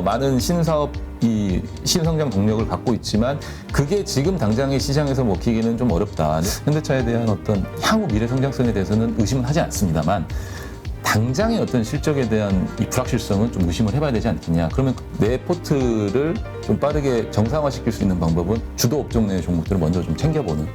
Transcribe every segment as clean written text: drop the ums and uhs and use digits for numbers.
많은 신사업이 신성장 동력을 갖고 있지만 그게 지금 당장의 시장에서 먹히기는 좀 어렵다. 현대차에 대한 어떤 향후 미래 성장성에 대해서는 의심은 하지 않습니다만 당장의 어떤 실적에 대한 이 불확실성은 좀 의심을 해봐야 되지 않겠냐. 그러면 내 포트를 좀 빠르게 정상화시킬 수 있는 방법은 주도 업종 내 종목들을 먼저 좀 챙겨보는.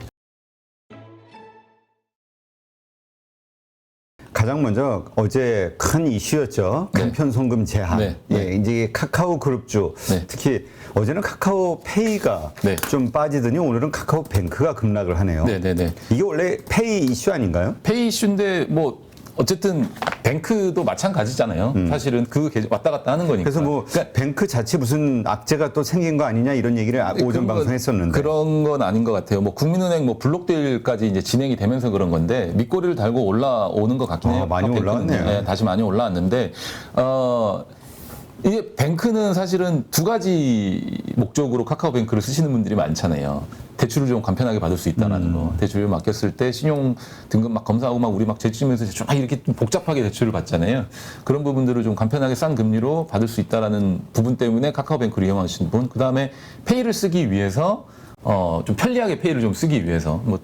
가장 먼저 어제 큰 이슈였죠. 네. 간편송금 제한. 네. 예, 이제 카카오 그룹주, 네. 특히 어제는 카카오페이가 네. 좀 빠지더니 오늘은 카카오뱅크가 급락을 하네요. 네네네. 이게 원래 페이 이슈 아닌가요? 페이 이슈인데 뭐 어쨌든 뱅크도 마찬가지잖아요. 사실은 그 왔다 갔다 하는 거니까. 그래서 뭐 뱅크 자체 무슨 악재가 또 생긴 거 아니냐 이런 얘기를 오전 방송했었는데 그런 건 아닌 것 같아요. 뭐 국민은행 뭐 블록딜까지 이제 진행이 되면서 그런 건데 밑꼬리를 달고 올라오는 것 같긴 해요. 많이 올라왔네요. 네, 다시 많이 올라왔는데 이게 뱅크는 사실은 두 가지 목적으로 카카오뱅크를 쓰시는 분들이 많잖아요. 대출을 좀 간편하게 받을 수 있다는 거. 대출을 맡겼을 때 신용 등급 막 검사하고 막 우리 막 재치면서 쫙 이렇게 좀 복잡하게 대출을 받잖아요. 그런 부분들을 좀 간편하게 싼 금리로 받을 수 있다는 부분 때문에 카카오뱅크를 이용하시는 분. 그 다음에 페이를 쓰기 위해서 좀 편리하게 페이를 좀 쓰기 위해서 뭐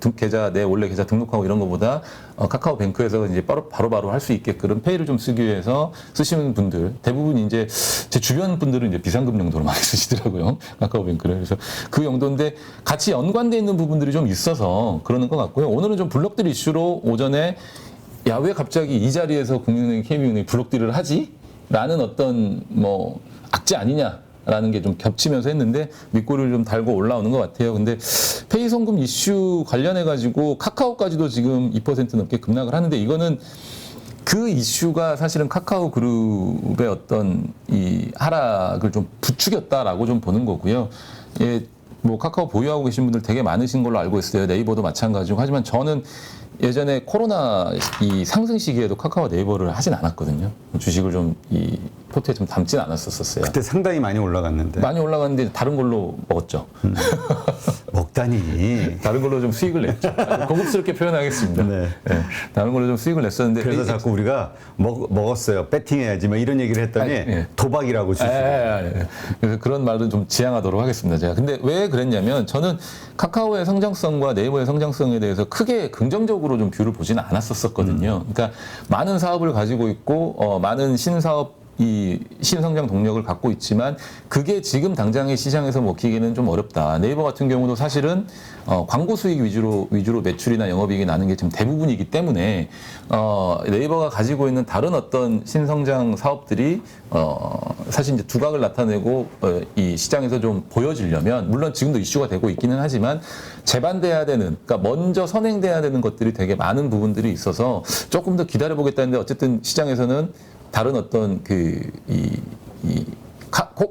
내 원래 계좌 등록하고 이런 것보다 카카오뱅크에서 이제 바로바로 할 수 있게끔 페이를 좀 쓰기 위해서 쓰시는 분들 대부분 이제 제 주변 분들은 이제 비상금 용도로 많이 쓰시더라고요. 카카오뱅크를. 그래서 그 용도인데 같이 연관되어 있는 부분들이 좀 있어서 그러는 것 같고요. 오늘은 좀 블록딜 이슈로 오전에 야, 왜 갑자기 이 자리에서 국민은행, KB은행이 블록딜을 하지? 라는 어떤 뭐 악재 아니냐? 라는 게 좀 겹치면서 했는데 밑꼬리를 좀 달고 올라오는 것 같아요. 근데 페이 송금 이슈 관련해 가지고 카카오까지도 지금 2% 넘게 급락을 하는데 이거는 그 이슈가 사실은 카카오 그룹의 어떤 이 하락을 좀 부추겼다라고 좀 보는 거고요. 예, 뭐 카카오 보유하고 계신 분들 되게 많으신 걸로 알고 있어요. 네이버도 마찬가지고. 하지만 저는 예전에 코로나 이 상승 시기에도 카카오 네이버를 하진 않았거든요. 주식을 좀 이 포트에 좀 담진 않았었어요. 그때 상당히 많이 올라갔는데. 많이 올라갔는데 다른 걸로 먹었죠. 먹다니. 다른 걸로 좀 수익을 냈죠. 고급스럽게 표현하겠습니다. 네. 네, 다른 걸로 좀 수익을 냈었는데. 그래서 자꾸 우리가 먹었어요. 배팅해야지 뭐 이런 얘기를 했더니 예. 도박이라고 주시고. 그래서 그런 말은 좀 지양하도록 하겠습니다. 제가. 근데 왜 그랬냐면 저는 카카오의 성장성과 네이버의 성장성에 대해서 크게 긍정적으로 좀 뷰를 보지는 않았었거든요. 그러니까 많은 사업을 가지고 있고 많은 신사업 이 신성장 동력을 갖고 있지만 그게 지금 당장의 시장에서 먹히기는 좀 어렵다. 네이버 같은 경우도 사실은 광고 수익 위주로 매출이나 영업이익이 나는 게 지금 대부분이기 때문에 네이버가 가지고 있는 다른 어떤 신성장 사업들이 사실 이제 두각을 나타내고 이 시장에서 좀 보여지려면 물론 지금도 이슈가 되고 있기는 하지만 재반돼야 되는 그러니까 먼저 선행돼야 되는 것들이 되게 많은 부분들이 있어서 조금 더 기다려보겠다는데 어쨌든 시장에서는 다른 어떤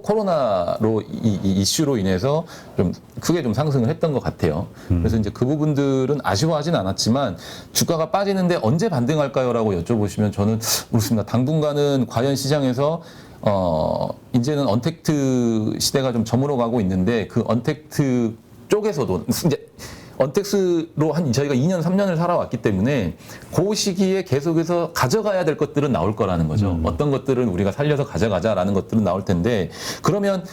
코로나로 이 이슈로 인해서 좀 크게 좀 상승을 했던 것 같아요. 그래서 이제 그 부분들은 아쉬워하진 않았지만 주가가 빠지는데 언제 반등할까요?라고 여쭤보시면 저는 그렇습니다. 당분간은 과연 시장에서 이제는 언택트 시대가 좀 저물어가고 있는데 그 언택트 쪽에서도 이제 언택스로 저희가 2년, 3년을 살아왔기 때문에 그 시기에 계속해서 가져가야 될 것들은 나올 거라는 거죠. 어떤 것들은 우리가 살려서 가져가자라는 것들은 나올 텐데 그러면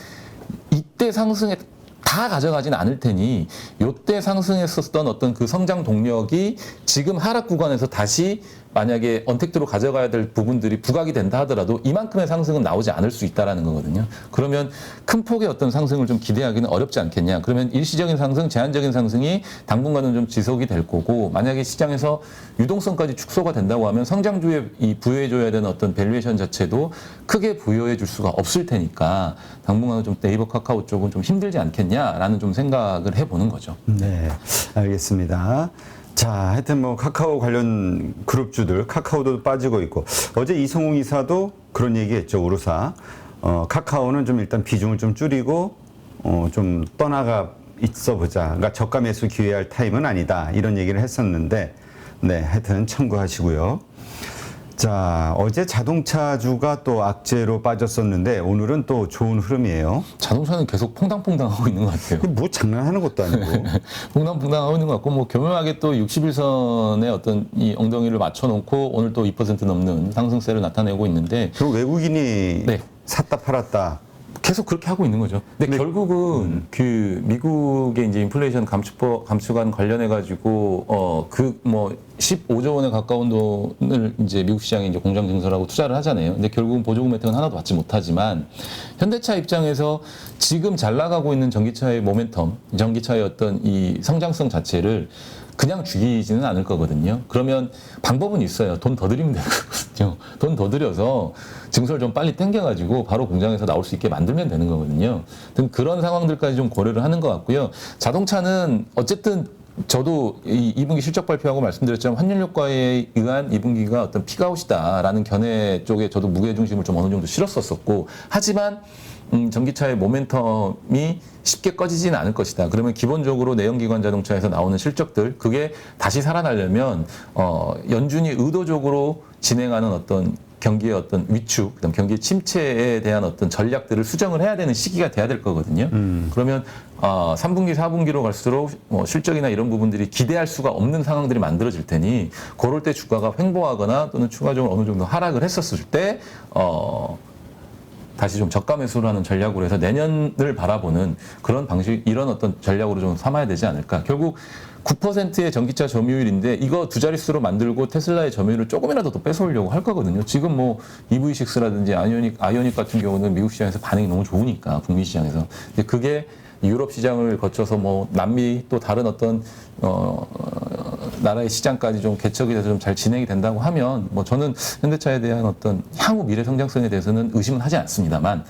이때 상승에 다 가져가진 않을 테니 이때 상승했었던 어떤 그 성장 동력이 지금 하락 구간에서 다시 만약에 언택트로 가져가야 될 부분들이 부각이 된다 하더라도 이만큼의 상승은 나오지 않을 수 있다라는 거거든요. 그러면 큰 폭의 어떤 상승을 좀 기대하기는 어렵지 않겠냐. 그러면 일시적인 상승, 제한적인 상승이 당분간은 좀 지속이 될 거고 만약에 시장에서 유동성까지 축소가 된다고 하면 성장주에 이 부여해줘야 되는 어떤 밸류에이션 자체도 크게 부여해 줄 수가 없을 테니까 당분간은 좀 네이버 카카오 쪽은 좀 힘들지 않겠냐라는 좀 생각을 해보는 거죠. 네, 알겠습니다. 자, 하여튼 뭐 카카오 관련 그룹주들 카카오도 빠지고 있고 어제 이성웅 이사도 그런 얘기했죠. 우르사 카카오는 좀 일단 비중을 좀 줄이고 좀 떠나가 있어 보자. 그러니까 저가 매수 기회할 타임은 아니다. 이런 얘기를 했었는데 네, 하여튼 참고하시고요. 자, 어제 자동차주가 또 악재로 빠졌었는데 오늘은 또 좋은 흐름이에요. 자동차는 계속 퐁당퐁당하고 있는 것 같아요. 뭐 장난하는 것도 아니고. 퐁당퐁당하고 있는 것 같고 뭐 교묘하게 또 61선의 어떤 이 엉덩이를 맞춰놓고 오늘 또 2% 넘는 상승세를 나타내고 있는데 그리고 외국인이 네. 샀다 팔았다 계속 그렇게 하고 있는 거죠. 근데 결국은 그 미국의 이제 인플레이션 감축안 관련해 가지고 그 뭐 15조 원에 가까운 돈을 이제 미국 시장에 이제 공장 증설하고 투자를 하잖아요. 근데 결국은 보조금 혜택은 하나도 받지 못하지만 현대차 입장에서 지금 잘 나가고 있는 전기차의 모멘텀, 전기차의 어떤 이 성장성 자체를 그냥 죽이지는 않을 거거든요. 그러면 방법은 있어요. 돈 더 들이면 되거든요. 돈 더 들여서 증설 좀 빨리 땡겨가지고 바로 공장에서 나올 수 있게 만들면 되는 거거든요. 등 그런 상황들까지 좀 고려를 하는 것 같고요. 자동차는 어쨌든 저도 이 2분기 실적 발표하고 말씀드렸지만 환율 효과에 의한 2분기가 어떤 피크아웃이다라는 견해 쪽에 저도 무게중심을 좀 어느 정도 실었었고 하지만 전기차의 모멘텀이 쉽게 꺼지지는 않을 것이다. 그러면 기본적으로 내연기관 자동차에서 나오는 실적들 그게 다시 살아나려면 연준이 의도적으로 진행하는 어떤 경기의 어떤 위축, 그다음 경기 침체에 대한 어떤 전략들을 수정을 해야 되는 시기가 돼야 될 거거든요. 그러면 3분기, 4분기로 갈수록 뭐 실적이나 이런 부분들이 기대할 수가 없는 상황들이 만들어질 테니 그럴 때 주가가 횡보하거나 또는 추가적으로 어느 정도 하락을 했었을 때 다시 좀 저가 매수를 하는 전략으로 해서 내년을 바라보는 그런 방식, 이런 어떤 전략으로 좀 삼아야 되지 않을까. 결국 9%의 전기차 점유율인데 이거 두 자릿수로 만들고 테슬라의 점유율을 조금이라도 더 뺏어오려고 할 거거든요. 지금 뭐 EV6라든지 아이오닉 같은 경우는 미국 시장에서 반응이 너무 좋으니까 북미 시장에서. 근데 그게 유럽 시장을 거쳐서 뭐 남미 또 다른 어떤 나라의 시장까지 좀 개척이 돼서 좀 잘 진행이 된다고 하면 뭐 저는 현대차에 대한 어떤 향후 미래 성장성에 대해서는 의심은 하지 않습니다만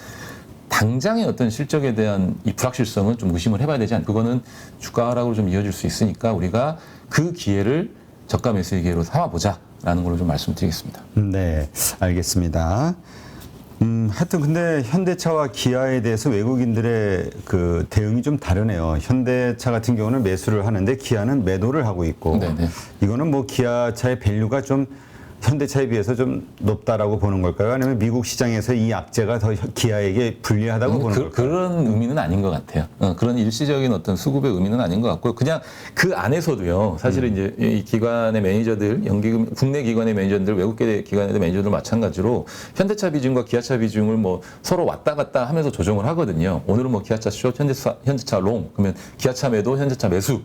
당장의 어떤 실적에 대한 이 불확실성은 좀 의심을 해봐야 되지 않을까. 그거는 주가 하락으로 좀 이어질 수 있으니까 우리가 그 기회를 저가 매수의 기회로 삼아보자라는 걸로 좀 말씀드리겠습니다. 네, 알겠습니다. 하여튼 근데 현대차와 기아에 대해서 외국인들의 그 대응이 좀 다르네요. 현대차 같은 경우는 매수를 하는데 기아는 매도를 하고 있고 네네. 이거는 뭐 기아차의 밸류가 좀 현대차에 비해서 좀 높다라고 보는 걸까요? 아니면 미국 시장에서 이 악재가 더 기아에게 불리하다고 보는 걸까요? 그런 의미는 아닌 것 같아요. 그런 일시적인 어떤 수급의 의미는 아닌 것 같고요. 그냥 그 안에서도요. 사실은 이제 이 기관의 매니저들, 연기금 국내 기관의 매니저들, 외국계 기관의 매니저들 마찬가지로 현대차 비중과 기아차 비중을 뭐 서로 왔다 갔다 하면서 조정을 하거든요. 오늘은 뭐 기아차 숏, 현대차 롱, 그러면 기아차 매도, 현대차 매수.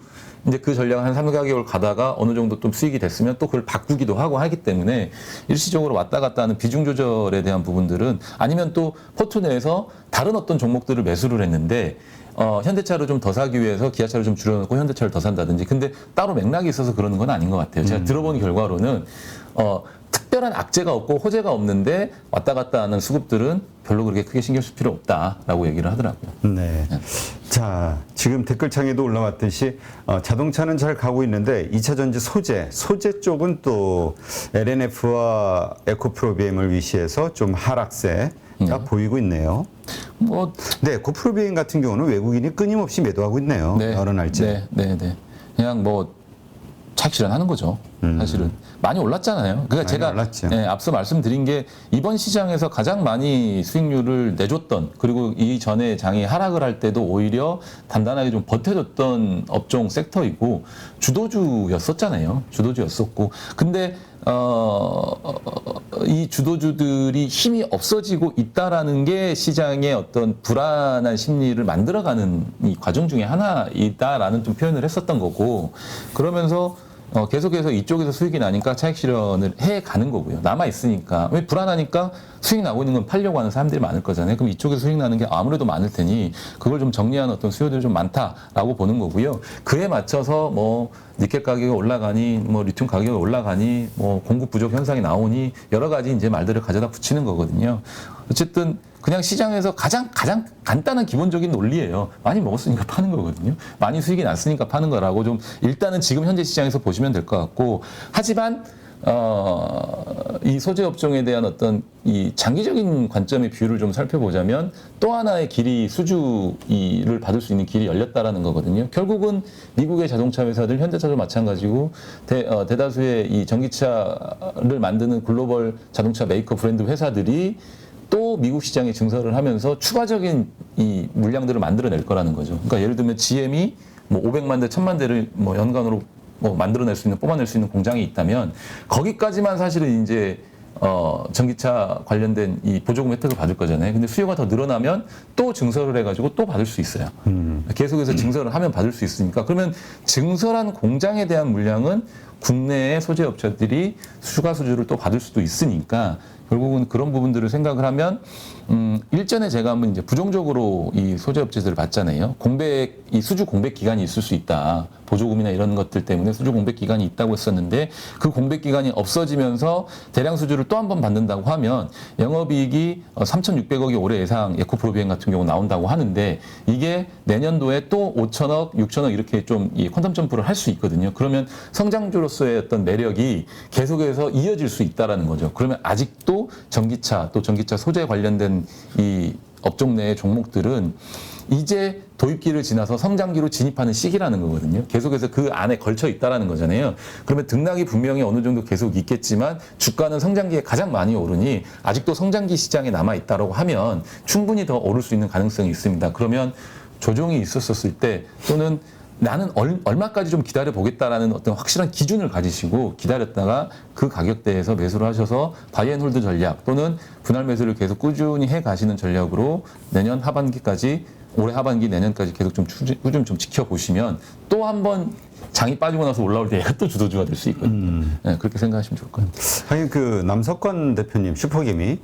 이제 그 전략을 한 3, 4개월 가다가 어느 정도 좀 수익이 됐으면 또 그걸 바꾸기도 하고 하기 때문에 일시적으로 왔다 갔다 하는 비중 조절에 대한 부분들은 아니면 또 포트 내에서 다른 어떤 종목들을 매수를 했는데 현대차를 좀 더 사기 위해서 기아차를 좀 줄여놓고 현대차를 더 산다든지 근데 따로 맥락이 있어서 그러는 건 아닌 것 같아요. 제가 들어본 결과로는 특별한 악재가 없고 호재가 없는데 왔다 갔다 하는 수급들은 별로 그렇게 크게 신경 쓸 필요 없다라고 얘기를 하더라고요. 네. 자, 지금 댓글창에도 올라왔듯이 자동차는 잘 가고 있는데 2차 전지 소재 쪽은 또 LNF와 에코프로비엠을 위시해서 좀 하락세가 보이고 있네요. 뭐 네, 에코프로비엠 같은 경우는 외국인이 끊임없이 매도하고 있네요. 여러 날째. 네. 그냥 뭐 차익 실현하는 거죠. 사실은 많이 올랐잖아요. 그러니까 제가 올랐죠. 앞서 말씀드린 게 이번 시장에서 가장 많이 수익률을 내줬던 그리고 이전에 장이 하락을 할 때도 오히려 단단하게 좀 버텨줬던 업종 섹터이고 주도주였었잖아요. 주도주였었고 근데 이 주도주들이 힘이 없어지고 있다라는 게 시장의 어떤 불안한 심리를 만들어가는 이 과정 중에 하나이다라는 좀 표현을 했었던 거고 그러면서 계속해서 이쪽에서 수익이 나니까 차익 실현을 해 가는 거고요. 남아 있으니까 왜 불안하니까 수익 나고 있는 건 팔려고 하는 사람들이 많을 거잖아요. 그럼 이쪽에서 수익 나는 게 아무래도 많을 테니 그걸 좀 정리하는 어떤 수요들이 좀 많다라고 보는 거고요. 그에 맞춰서 뭐 니켈 가격이 올라가니 뭐 리튬 가격이 올라가니 뭐 공급 부족 현상이 나오니 여러 가지 이제 말들을 가져다 붙이는 거거든요. 어쨌든 그냥 시장에서 가장 간단한 기본적인 논리예요. 많이 먹었으니까 파는 거거든요. 많이 수익이 났으니까 파는 거라고 좀 일단은 지금 현재 시장에서 보시면 될 것 같고 하지만 이 소재 업종에 대한 어떤 이 장기적인 관점의 뷰를 좀 살펴보자면 또 하나의 길이 수주를 받을 수 있는 길이 열렸다라는 거거든요. 결국은 미국의 자동차 회사들, 현대차도 마찬가지고 대다수의 이 전기차를 만드는 글로벌 자동차 메이커 브랜드 회사들이 또 미국 시장에 증설을 하면서 추가적인 이 물량들을 만들어낼 거라는 거죠. 그러니까 예를 들면 GM이 뭐 500만 대, 1000만 대를 뭐 연간으로 뭐 만들어낼 수 있는, 뽑아낼 수 있는 공장이 있다면 거기까지만 사실은 이제 전기차 관련된 이 보조금 혜택을 받을 거잖아요. 근데 수요가 더 늘어나면 또 증설을 해가지고 또 받을 수 있어요. 계속해서 증설을 하면 받을 수 있으니까. 그러면 증설한 공장에 대한 물량은 국내의 소재 업체들이 추가 수주를 또 받을 수도 있으니까 결국은 그런 부분들을 생각을 하면 일전에 제가 한번 이제 부정적으로 이 소재 업체들을 봤잖아요. 이 수주 공백 기간이 있을 수 있다. 보조금이나 이런 것들 때문에 수주 공백 기간이 있다고 했었는데 그 공백 기간이 없어지면서 대량 수주를 또 한 번 받는다고 하면 영업이익이 3,600억이 올해 예상 에코프로 비행 같은 경우 나온다고 하는데 이게 내년도에 또 5천억, 6천억 이렇게 좀 이 퀀텀 점프를 할 수 있거든요. 그러면 성장주로서의 어떤 매력이 계속해서 이어질 수 있다라는 거죠. 그러면 아직도 전기차 또 전기차 소재 관련된 이 업종 내의 종목들은 이제 도입기를 지나서 성장기로 진입하는 시기라는 거거든요. 계속해서 그 안에 걸쳐 있다라는 거잖아요. 그러면 등락이 분명히 어느 정도 계속 있겠지만 주가는 성장기에 가장 많이 오르니 아직도 성장기 시장에 남아 있다라고 하면 충분히 더 오를 수 있는 가능성이 있습니다. 그러면 조정이 있었을 때 또는 나는 얼마까지 좀 기다려 보겠다라는 어떤 확실한 기준을 가지시고 기다렸다가 그 가격대에서 매수를 하셔서 바이앤홀드 전략 또는 분할 매수를 계속 꾸준히 해 가시는 전략으로 내년 하반기까지 올해 하반기 내년까지 계속 좀 꾸준히 좀 지켜보시면 또 한 번 장이 빠지고 나서 올라올 때 얘가 또 주도주가 될 수 있거든요. 네, 그렇게 생각하시면 좋을 것 같아요. 하긴 그 남석권 대표님 슈퍼김이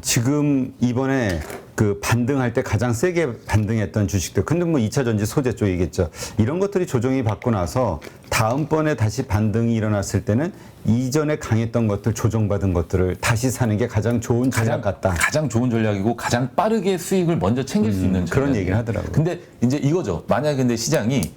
지금 이번에 그 반등할 때 가장 세게 반등했던 주식들, 근데 뭐 2차 전지 소재 쪽이겠죠. 이런 것들이 조정이 받고 나서 다음번에 다시 반등이 일어났을 때는 이전에 강했던 것들, 조정받은 것들을 다시 사는 게 가장 좋은 전략 같다. 가장 좋은 전략이고 가장 빠르게 수익을 먼저 챙길 수 있는 전략. 그런 얘기를 하더라고요. 근데 이제 이거죠. 만약에 근데 시장이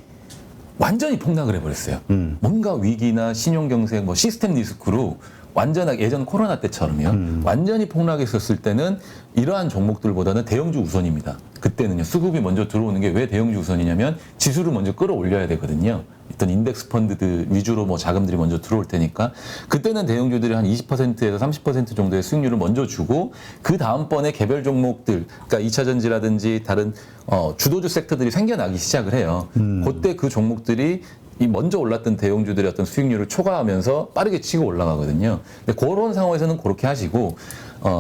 완전히 폭락을 해버렸어요. 뭔가 위기나 신용경색, 뭐 시스템 리스크로 완전하게 예전 코로나 때처럼요. 완전히 폭락했었을 때는 이러한 종목들보다는 대형주 우선입니다. 그때는요. 수급이 먼저 들어오는 게 왜 대형주 우선이냐면 지수를 먼저 끌어올려야 되거든요. 어떤 인덱스 펀드들 위주로 뭐 자금들이 먼저 들어올 테니까 그때는 대형주들이 한 20%에서 30% 정도의 수익률을 먼저 주고 그 다음번에 개별 종목들, 그러니까 2차 전지라든지 다른 주도주 섹터들이 생겨나기 시작을 해요. 그때 그 종목들이 이 먼저 올랐던 대형주들의 어떤 수익률을 초과하면서 빠르게 치고 올라가거든요. 근데 그런 상황에서는 그렇게 하시고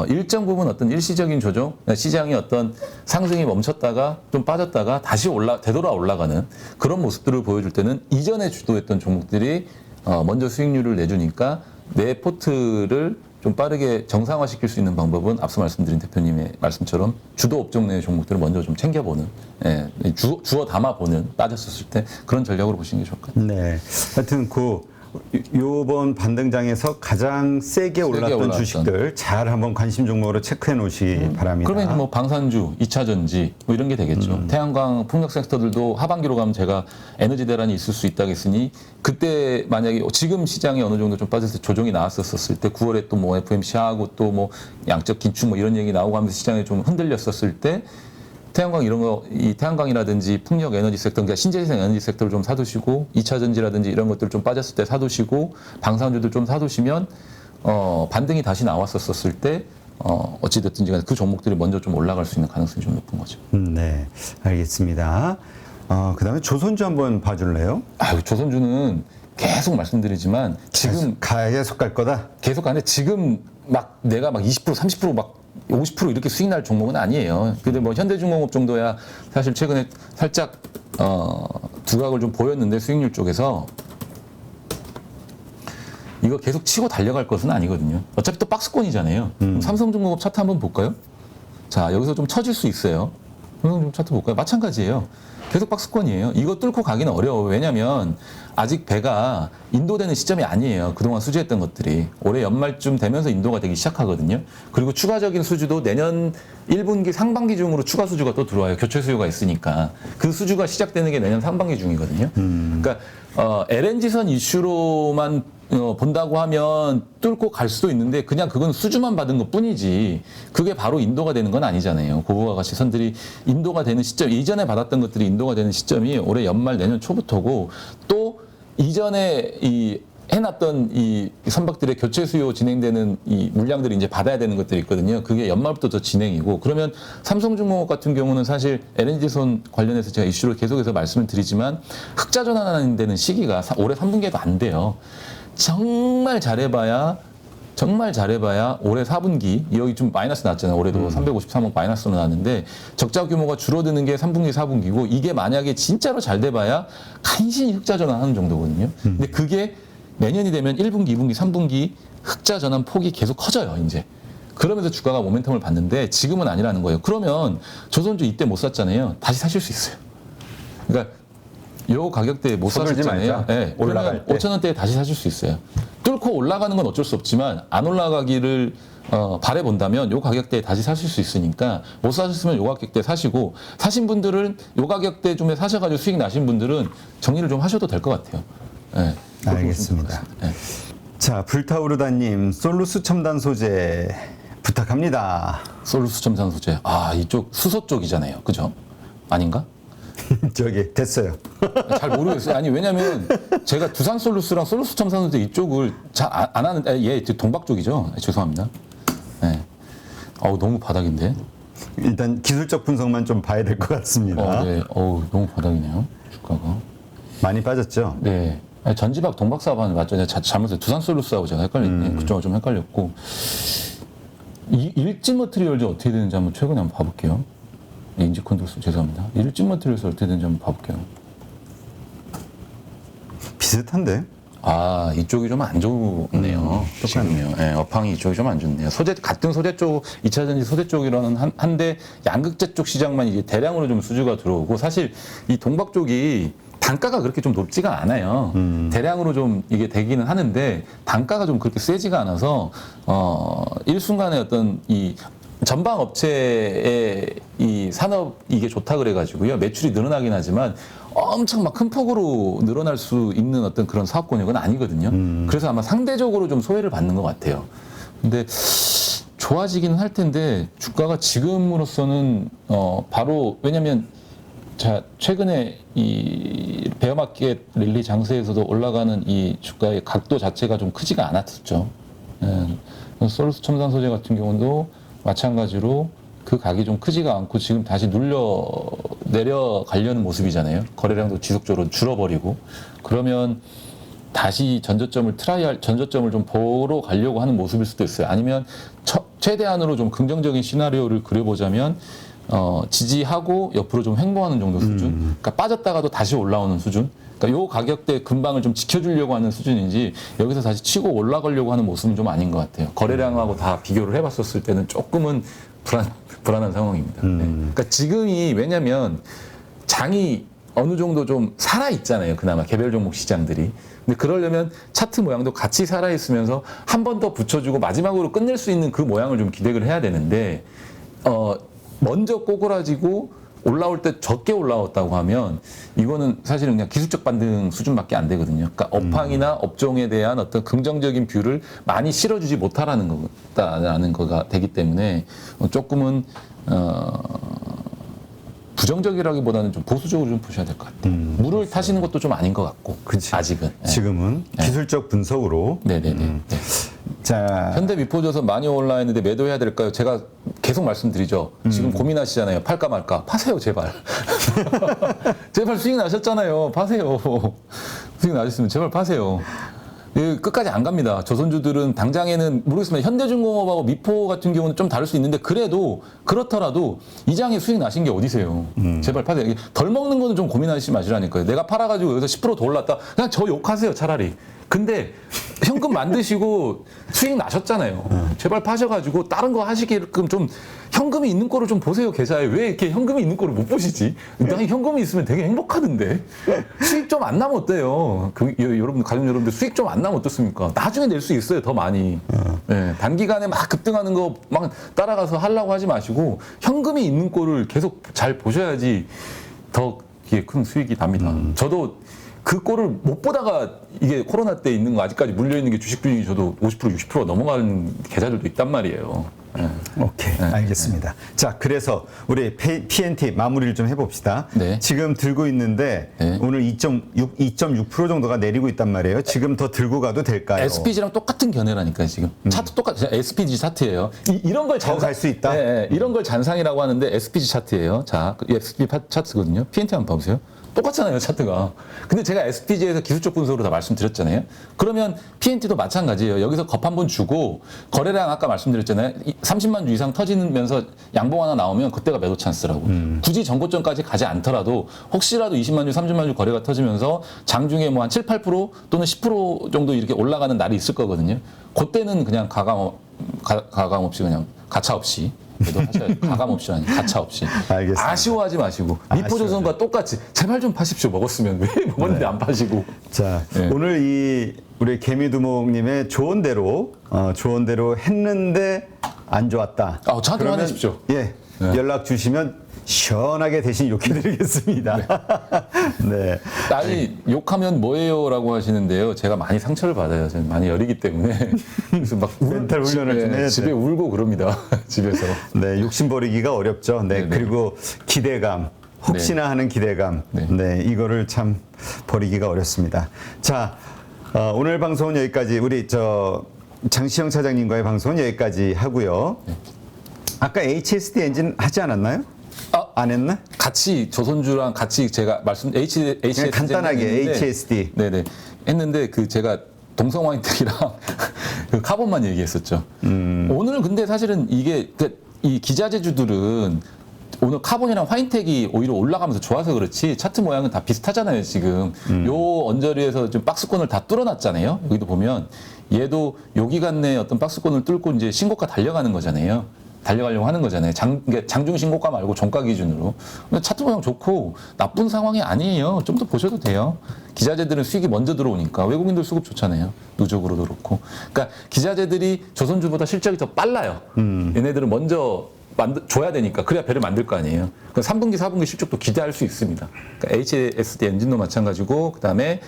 일정 부분 어떤 일시적인 조정, 시장이 어떤 상승이 멈췄다가 좀 빠졌다가 다시 되돌아 올라가는 그런 모습들을 보여줄 때는 이전에 주도했던 종목들이 먼저 수익률을 내주니까 내 포트를 좀 빠르게 정상화시킬 수 있는 방법은 앞서 말씀드린 대표님의 말씀처럼 주도 업종 내의 종목들을 먼저 좀 챙겨보는, 주워 담아보는, 빠졌었을 때 그런 전략으로 보시는 게 좋을 것 같아요. 네. 하여튼 요번 반등장에서 가장 세게 올랐던 주식들 잘 한번 관심 종목으로 체크해 놓으시기 바랍니다. 그러면 이제 뭐 방산주, 2차 전지 뭐 이런 게 되겠죠. 태양광, 풍력 섹터들도 하반기로 가면 제가 에너지 대란이 있을 수 있다고 했으니 그때 만약에 지금 시장이 어느 정도 좀 빠졌을 때 조정이 나왔었을 때 9월에 또 뭐 FMC하고 또 뭐 양적 긴축 뭐 이런 얘기 나오고 하면서 시장이 좀 흔들렸었을 때 태양광 이런 거, 이 태양광이라든지 풍력 에너지 섹터, 그러니까 신재생 에너지 섹터를 좀 사두시고 2차 전지라든지 이런 것들 좀 빠졌을 때 사두시고 방산주들 좀 사두시면 반등이 다시 나왔었을 때 어찌됐든지 간에 그 종목들이 먼저 좀 올라갈 수 있는 가능성이 좀 높은 거죠. 네, 알겠습니다. 그다음에 조선주 한번 봐줄래요? 조선주는 계속 말씀드리지만 지금 계속 갈 거다. 계속 가는데 지금 막 내가 막 20% 30% 막 50% 이렇게 수익 날 종목은 아니에요. 근데 뭐 현대중공업 정도야 사실 최근에 살짝 두각을 좀 보였는데 수익률 쪽에서 이거 계속 치고 달려갈 것은 아니거든요. 어차피 또 박스권이잖아요. 그럼 삼성중공업 차트 한번 볼까요? 자, 여기서 좀 처질 수 있어요. 삼성중공업 차트 볼까요? 마찬가지예요. 계속 박스권이에요. 이거 뚫고 가기는 어려워요. 왜냐하면 아직 배가 인도되는 시점이 아니에요. 그동안 수주했던 것들이. 올해 연말쯤 되면서 인도가 되기 시작하거든요. 그리고 추가적인 수주도 내년 1분기 상반기 중으로 추가 수주가 또 들어와요. 교체 수요가 있으니까. 그 수주가 시작되는 게 내년 상반기 중이거든요. 그러니까 LNG선 이슈로만 본다고 하면 뚫고 갈 수도 있는데 그냥 그건 수주만 받은 것 뿐이지 그게 바로 인도가 되는 건 아니잖아요. 그거와 같이 선들이 인도가 되는 시점, 이전에 받았던 것들이 인도가 되는 시점이 올해 연말 내년 초부터고 또 이전에 해놨던 이 선박들의 교체 수요 진행되는 이 물량들이 이제 받아야 되는 것들이 있거든요. 그게 연말부터 더 진행이고 그러면 삼성중공업 같은 경우는 사실 LNG선 관련해서 제가 이슈를 계속해서 말씀을 드리지만 흑자 전환되는 시기가 올해 3분기에도 안 돼요. 정말 잘해봐야 정말 잘해봐야 올해 4분기 여기 좀 마이너스 났잖아요. 올해도 353억 마이너스로 나왔는데 적자 규모가 줄어드는 게 3분기, 4분기고 이게 만약에 진짜로 잘 돼봐야 간신히 흑자 전환하는 정도거든요. 근데 그게 내년이 되면 1분기, 2분기, 3분기 흑자 전환 폭이 계속 커져요. 이제. 그러면서 주가가 모멘텀을 받는데 지금은 아니라는 거예요. 그러면 조선주 이때 못 샀잖아요. 다시 사실 수 있어요. 그러니까 요 가격대에 못 서둘지 사셨잖아요. 말자. 네, 올라갈 그러면 때. 5,000원대에 다시 사실 수 있어요. 뚫고 올라가는 건 어쩔 수 없지만 안 올라가기를 바라본다면 요 가격대에 다시 사실 수 있으니까 못 사셨으면 요 가격대에 사시고 사신 분들은 요 가격대 좀 사셔가지고 수익 나신 분들은 정리를 좀 하셔도 될 것 같아요. 네, 그렇게 보시면 될것 알겠습니다. 같습니다. 네. 자, 불타오르다님, 솔루스 첨단 소재 부탁합니다. 솔루스 첨단 소재. 아, 이쪽 수소 쪽이잖아요. 그죠? 아닌가? 저기 됐어요. 잘 모르겠어요. 아니, 왜냐면 제가 두산 솔루스랑 솔루스 첨단 소재 이쪽을 잘 안 하는, 얘 동박 쪽이죠. 죄송합니다. 네. 어우, 너무 바닥인데. 일단 기술적 분석만 좀 봐야 될 것 같습니다. 네. 어우, 너무 바닥이네요. 주가가. 많이 빠졌죠? 네. 아니, 전지박 동박 사업하는 맞죠? 제가 잘못해서 두산 솔루스하고 제가 헷갈렸네. 그쪽하고 좀 헷갈렸고. 이 일진 머트리얼즈 어떻게 되는지 한번 최근에 한번 봐볼게요. 인지 컨트롤 죄송합니다. 일진 머트리얼즈 어떻게 되는지 한번 봐볼게요. 비슷한데? 아, 이쪽이 좀 안 좋네요. 지금요. 예, 업황이 이쪽이 좀 안 좋네요. 소재, 같은 소재 쪽, 2차전지 소재 쪽이라는 한데, 양극재 쪽 시장만 이제 대량으로 좀 수주가 들어오고, 사실 이 동박 쪽이 단가가 그렇게 좀 높지가 않아요. 대량으로 좀 이게 되기는 하는데, 단가가 좀 그렇게 세지가 않아서, 일순간에 어떤 이 전방 업체의 이 산업 이게 좋다 그래가지고요. 매출이 늘어나긴 하지만 엄청 막 큰 폭으로 늘어날 수 있는 어떤 그런 사업 권역은 아니거든요. 그래서 아마 상대적으로 좀 소외를 받는 것 같아요. 근데 좋아지기는 할 텐데 주가가 지금으로서는 바로 왜냐면 자 최근에 이 베어마켓 랠리 장세에서도 올라가는 이 주가의 각도 자체가 좀 크지가 않았었죠. 솔루스 첨단 소재 같은 경우도 마찬가지로 그 각이 좀 크지가 않고 지금 다시 내려가려는 모습이잖아요. 거래량도 지속적으로 줄어버리고 그러면 다시 전저점을 좀 보러 가려고 하는 모습일 수도 있어요. 아니면 최대한으로 좀 긍정적인 시나리오를 그려보자면 지지하고 옆으로 좀 횡보하는 정도 수준. 그러니까 빠졌다가도 다시 올라오는 수준. 그러니까 요 가격대 근방을 좀 지켜주려고 하는 수준인지 여기서 다시 치고 올라가려고 하는 모습은 좀 아닌 것 같아요. 거래량하고 다 비교를 해봤었을 때는 조금은 불안한 상황입니다. 네. 그러니까 지금이 왜냐면 장이 어느 정도 좀 살아있잖아요. 그나마 개별 종목 시장들이. 근데 그러려면 차트 모양도 같이 살아있으면서 한 번 더 붙여주고 마지막으로 끝낼 수 있는 그 모양을 좀 기대를 해야 되는데 먼저 꼬그라지고 올라올 때 적게 올라왔다고 하면 이거는 사실은 그냥 기술적 반등 수준밖에 안 되거든요. 그러니까 업황이나 업종에 대한 어떤 긍정적인 뷰를 많이 실어주지 못하라는 거다라는 거가 되기 때문에 조금은 부정적이라기보다는 좀 보수적으로 좀 보셔야 될 것 같아요. 물을 타시는 것도 좀 아닌 것 같고 그치. 아직은. 네. 지금은 기술적 분석으로. 네네네. 네. 자, 현대 미포조선 많이 올라했는데 매도해야 될까요? 제가 계속 말씀드리죠. 지금 고민하시잖아요. 팔까 말까. 파세요, 제발. 제발 수익 나셨잖아요. 파세요. 수익 나셨으면 제발 파세요. 끝까지 안 갑니다. 조선주들은 당장에는 모르겠습니다. 현대중공업하고 미포 같은 경우는 좀 다를 수 있는데 그래도 그렇더라도 이 장에 수익 나신 게 어디세요? 제발 파세요. 덜 먹는 거는 좀 고민하시지 마시라니까요. 내가 팔아가지고 여기서 10% 더 올랐다. 그냥 저 욕하세요, 차라리. 근데 현금 만드시고 수익 나셨잖아요. 제발 파셔가지고 다른 거 하시게끔 좀 현금이 있는 거를 좀 보세요, 계좌에. 왜 이렇게 현금이 있는 거를 못 보시지? 나 현금이 있으면 되게 행복하던데. 수익 좀 안 나면 어때요? 여러분, 가족 여러분들 수익 좀 안 나면 어떻습니까? 나중에 낼 수 있어요, 더 많이. 네, 단기간에 막 급등하는 거 막 따라가서 하려고 하지 마시고 현금이 있는 거를 계속 잘 보셔야지 더 이게 큰 수익이 납니다. 저도 그 꼴을 못 보다가 이게 코로나 때 있는 거 아직까지 물려있는 게 주식 비중이 저도 50% 60% 넘어가는 계좌들도 있단 말이에요. 오케이, 알겠습니다. 자, 그래서 우리 PNT 마무리를 좀 해봅시다. 네. 지금 들고 있는데 네. 오늘 2.6% 정도가 내리고 있단 말이에요. 지금 더 들고 가도 될까요? SPG랑 똑같은 견해라니까요, 지금. 차트 똑같아요. SPG 차트예요. 이런 걸 더 갈 수 있다? 네, 이런 걸 잔상이라고 하는데 SPG 차트예요. 자, SPG 차트거든요. PNT 한번 봐보세요. 똑같잖아요, 차트가. 근데 제가 SPG에서 기술적 분석으로 다 말씀드렸잖아요. 그러면 PNT도 마찬가지예요. 여기서 겁 한번 주고 거래량 아까 말씀드렸잖아요. 30만 주 이상 터지면서 양봉 하나 나오면 그때가 매도 찬스라고. 굳이 전고점까지 가지 않더라도 혹시라도 20만 주, 30만 주 거래가 터지면서 장중에 뭐 한 7, 8% 또는 10% 정도 이렇게 올라가는 날이 있을 거거든요. 그때는 그냥 가감 없이 그냥 가차 없이 매도하셔야죠. 가감 없이 아니 가차 없이. 알겠습니다. 아쉬워하지 마시고 미포조선과 똑같이 제발 좀 파십시오. 먹었으면 왜 먹었는데 안 파시고. 자, 네. 오늘 우리 개미두목님의 조언대로 했는데 안 좋았다. 저한테 그러면, 화내십시오. 예, 연락 주시면 시원하게 대신 욕해드리겠습니다. 네. 아니 욕하면 뭐예요라고 하시는데요. 제가 많이 상처를 받아요. 저는 많이 여리기 때문에 그래서 막 멘탈 훈련을 좀 해야 집에 돼요. 울고 그럽니다. 집에서. 네, 욕심 버리기가 어렵죠. 네, 네네. 그리고 기대감, 혹시나 하는 기대감, 네. 네, 이거를 참 버리기가 어렵습니다. 자, 오늘 방송은 여기까지. 우리 장시영 차장님과의 방송은 여기까지 하고요. 아까 HSD 엔진 하지 않았나요? 안 했나? 같이 조선주랑 같이 제가 HSD 그냥 간단하게 HSD. 네네 했는데 제가 동성 화이텍이랑 그 카본만 얘기했었죠. 오늘 근데 사실은 이게 이 기자재주들은 오늘 카본이랑 화이텍이 오히려 올라가면서 좋아서 그렇지 차트 모양은 다 비슷하잖아요 지금. 요 언저리에서 좀 박스권을 다 뚫어놨잖아요. 여기도 보면 얘도 요 기간 내에 어떤 박스권을 뚫고 이제 신고가 달려가는 거잖아요. 달려가려고 하는 거잖아요. 장중 신고가 말고 종가 기준으로. 근데 차트 모양 좋고 나쁜 상황이 아니에요. 좀 더 보셔도 돼요. 기자재들은 수익이 먼저 들어오니까 외국인들 수급 좋잖아요. 누적으로도 그렇고. 그러니까 기자재들이 조선주보다 실적이 더 빨라요. 얘네들은 먼저 줘야 되니까 그래야 배를 만들 거 아니에요. 그럼 3분기, 4분기 실적도 기대할 수 있습니다. 그러니까 HSD 엔진도 마찬가지고 그다음에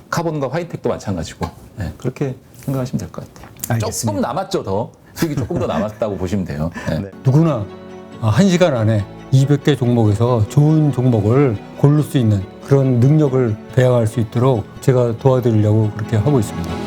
카본과 화이텍도 마찬가지고 네, 그렇게 생각하시면 될 것 같아요. 알겠습니다. 조금 남았죠, 더. 수익이 조금 더 남았다고 보시면 돼요. 네. 네. 누구나 1시간 안에 200개 종목에서 좋은 종목을 고를 수 있는 그런 능력을 배양할 수 있도록 제가 도와드리려고 그렇게 하고 있습니다.